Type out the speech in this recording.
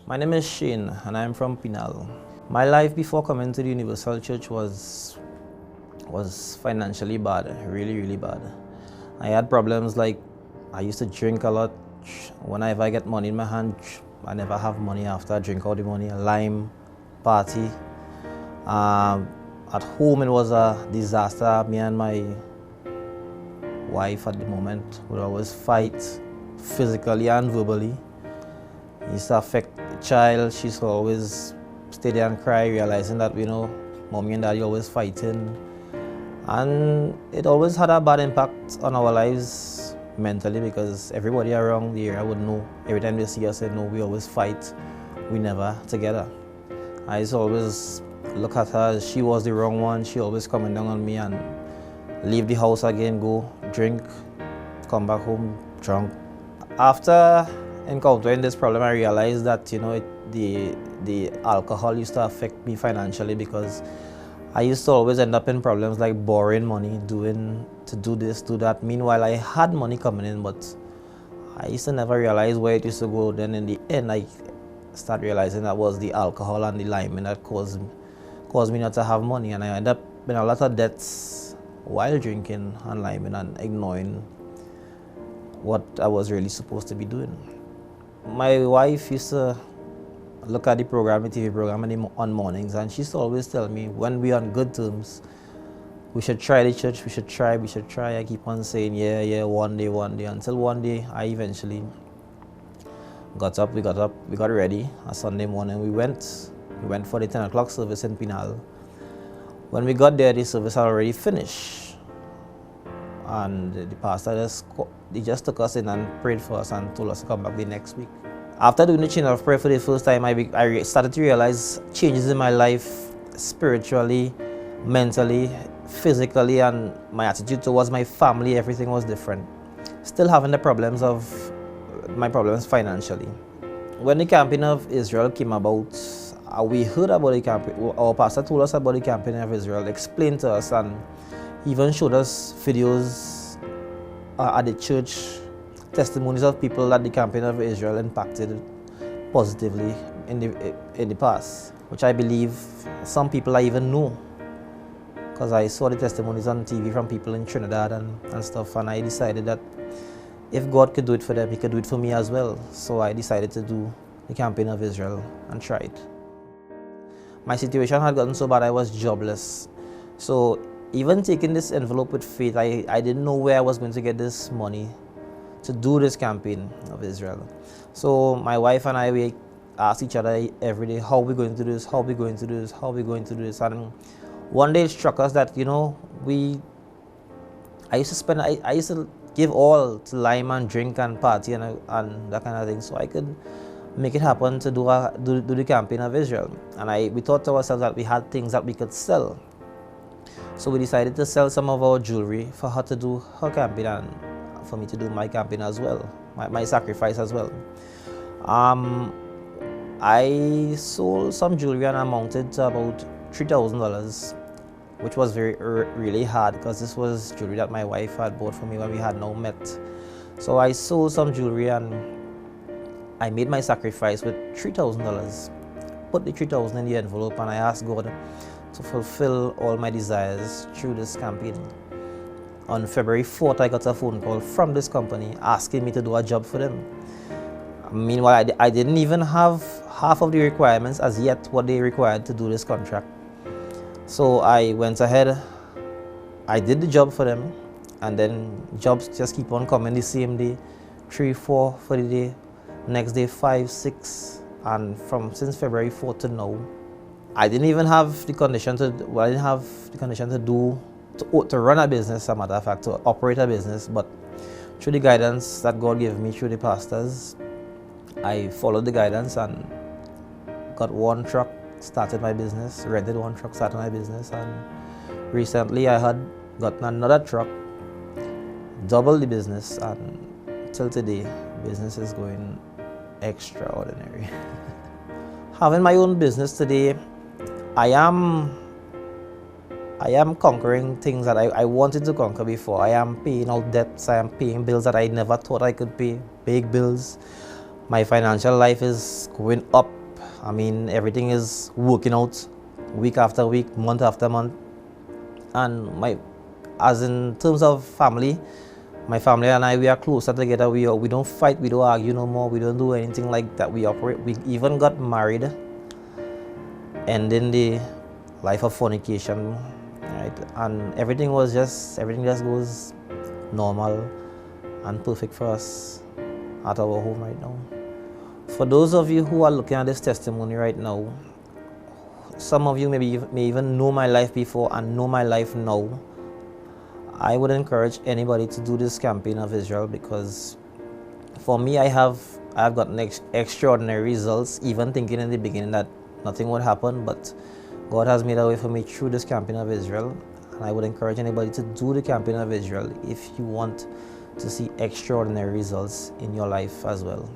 My name is Shane and I'm from Pinal. My life before coming to the Universal Church was financially bad, really bad. I had problems like I used to drink a lot. Whenever I get money in my hand, I never have money after I drink all the money. A lime party. At home it was a disaster. Me and my wife at the moment would always fight physically and verbally. It used to affect the child. She used to always stay there and cry, realizing that, mommy and daddy always fighting. And it always had a bad impact on our lives mentally because everybody around the area would know. Every time they see us, they know we always fight. We never together. I used to always look at her as she was the wrong one. She always coming down on me and leave the house again, go drink, come back home drunk. After encountering this problem, I realized that the alcohol used to affect me financially because I used to always end up in problems like borrowing money, to do this, do that. Meanwhile, I had money coming in, but I used to never realize where it used to go. Then in the end, I started realizing that was the alcohol and the liming that caused me not to have money, and I ended up in a lot of debts while drinking and liming and ignoring what I was really supposed to be doing. My wife used to look at the TV program on mornings, and she used to always tell me when we're on good terms, we should try the church, we should try. I keep on saying, yeah, one day, until one day I eventually we got ready. A Sunday morning, we went for the 10 o'clock service in Pinal. When we got there, the service had already finished. And the pastor just took us in and prayed for us and told us to come back the next week. After doing the chain of prayer for the first time, I started to realize changes in my life spiritually, mentally, physically, and my attitude towards my family. Everything was different. Still having my problems financially. When the campaign of Israel came about, we heard about the campaign. Our pastor told us about the campaign of Israel, explained to us, and even showed us videos at the church, testimonies of people that the campaign of Israel impacted positively in the past, which I believe some people I even know, because I saw the testimonies on TV from people in Trinidad and stuff, and I decided that if God could do it for them, He could do it for me as well. So I decided to do the campaign of Israel and try it. My situation had gotten so bad I was jobless. So even taking this envelope with faith, I didn't know where I was going to get this money to do this campaign of Israel. So my wife and I, we asked each other every day, how are we going to do this? How are we going to do this? How are we going to do this? And one day it struck us that, I used to give all to lime and drink and party and that kind of thing, so I could make it happen to do the campaign of Israel. And we thought to ourselves that we had things that we could sell. So we decided to sell some of our jewelry for her to do her campaign and for me to do my campaign as well, my sacrifice as well. I sold some jewelry and amounted to about $3,000, which was really hard because this was jewelry that my wife had bought for me when we had now met. So I sold some jewelry and I made my sacrifice with $3,000, put the $3,000 in the envelope, and I asked God to fulfill all my desires through this campaign. On February 4th, I got a phone call from this company asking me to do a job for them. Meanwhile, I didn't even have half of the requirements as yet what they required to do this contract. So I went ahead, I did the job for them, and then jobs just keep on coming the same day, 3, 4 for the day, next day 5, 6, and since February 4th to now, I didn't even have the condition to run a business, as a matter of fact, to operate a business, but through the guidance that God gave me through the pastors, I followed the guidance and got one truck, started my business, rented one truck, started my business, and recently I had gotten another truck, doubled the business, and till today, business is going extraordinary. Having my own business today, I am conquering things that I wanted to conquer before. I am paying all debts, I am paying bills that I never thought I could pay, big bills. My financial life is going up. I mean, everything is working out week after week, month after month. And as in terms of family, my family and I, we are closer together. We don't fight, we don't argue no more, we don't do anything like that. We operate. We even got married, ending the life of fornication, right? And everything just goes normal and perfect for us at our home right now. For those of you who are looking at this testimony right now, some of you may even know my life before and know my life now. I would encourage anybody to do this campaign of Israel, because for me, I've gotten extraordinary results, even thinking in the beginning that nothing would happen, but God has made a way for me through this campaign of Israel. And I would encourage anybody to do the campaign of Israel if you want to see extraordinary results in your life as well.